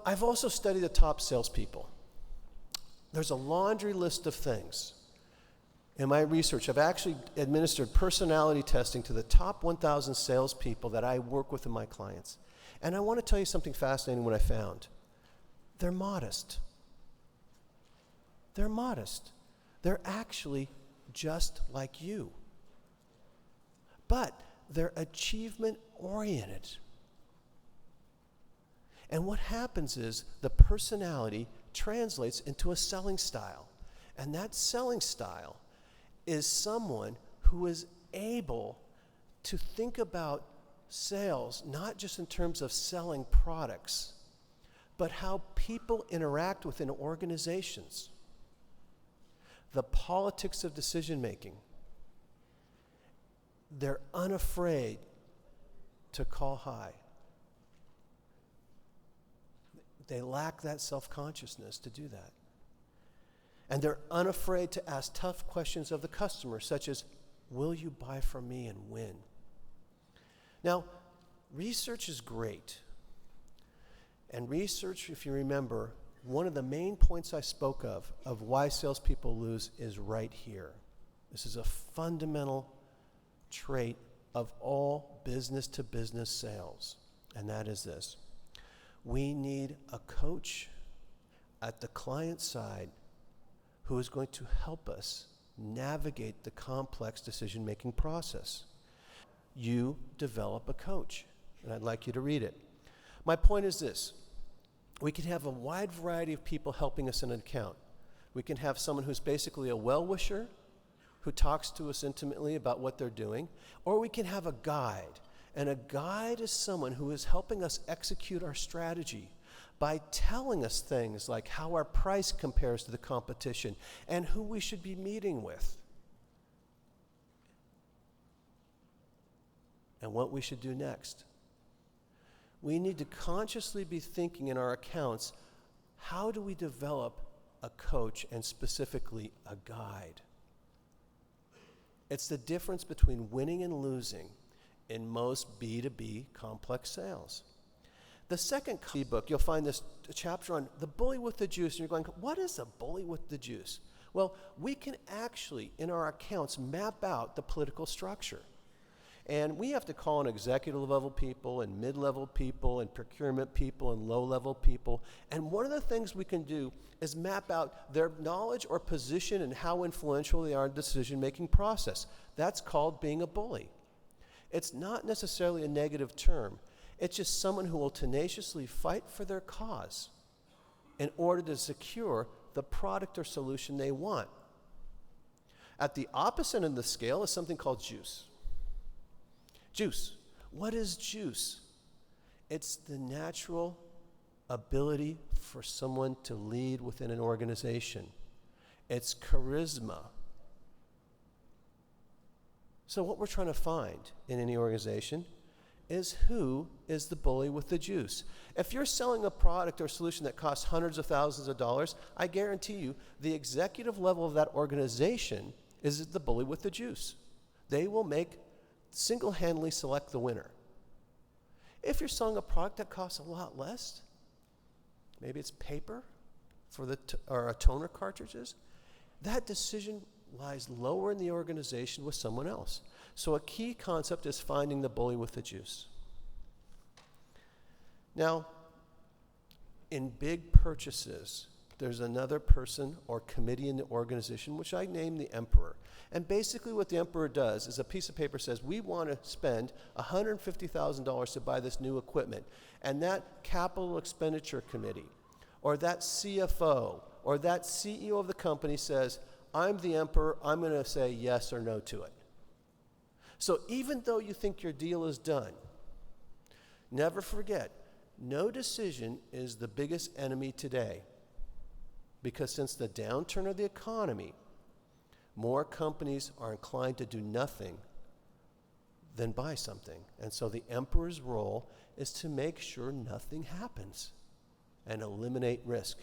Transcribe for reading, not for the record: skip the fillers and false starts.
I've also studied the top salespeople. There's a laundry list of things. In my research, I've actually administered personality testing to the top 1,000 salespeople that I work with in my clients. And I want to tell you something fascinating what I found. They're modest. They're modest. They're actually just like you. But they're achievement-oriented. And what happens is the personality translates into a selling style. And that selling style is someone who is able to think about sales, not just in terms of selling products, but how people interact within organizations, the politics of decision making. They're unafraid to call high. They lack that self-consciousness to do that. And they're unafraid to ask tough questions of the customer, such as, will you buy from me and when? Now, research is great. And research, if you remember, one of the main points I spoke of why salespeople lose, is right here. This is a fundamental trait of all business-to-business sales, and that is this. We need a coach at the client side who is going to help us navigate the complex decision-making process. You develop a coach, and I'd like you to read it. My point is this. We can have a wide variety of people helping us in an account. We can have someone who's basically a well-wisher who talks to us intimately about what they're doing, or we can have a guide. And a guide is someone who is helping us execute our strategy by telling us things like how our price compares to the competition and who we should be meeting with and what we should do next. We need to consciously be thinking in our accounts, how do we develop a coach and specifically a guide? It's the difference between winning and losing in most B2B complex sales. The second book, you'll find this chapter on the bully with the juice, and you're going, what is a bully with the juice? Well, we can actually, in our accounts, map out the political structure. And we have to call on executive level people and mid-level people and procurement people and low-level people. And one of the things we can do is map out their knowledge or position and how influential they are in the decision-making process. That's called being a bully. It's not necessarily a negative term. It's just someone who will tenaciously fight for their cause in order to secure the product or solution they want. At the opposite end of the scale is something called juice. Juice. What is juice? It's the natural ability for someone to lead within an organization. It's charisma. So what we're trying to find in any organization is who is the bully with the juice. If you're selling a product or solution that costs hundreds of thousands of dollars, I guarantee you the executive level of that organization is the bully with the juice. They will single-handedly select the winner. If you're selling a product that costs a lot less, maybe it's paper or toner cartridges, that decision lies lower in the organization with someone else. So a key concept is finding the bully with the juice. Now, in big purchases, there's another person or committee in the organization, which I name the emperor. And basically what the emperor does is a piece of paper says, we want to spend $150,000 to buy this new equipment. And that capital expenditure committee, or that CFO, or that CEO of the company says, I'm the emperor, I'm going to say yes or no to it. So even though you think your deal is done, never forget, no decision is the biggest enemy today. Because since the downturn of the economy, more companies are inclined to do nothing than buy something. And so the emperor's role is to make sure nothing happens and eliminate risk.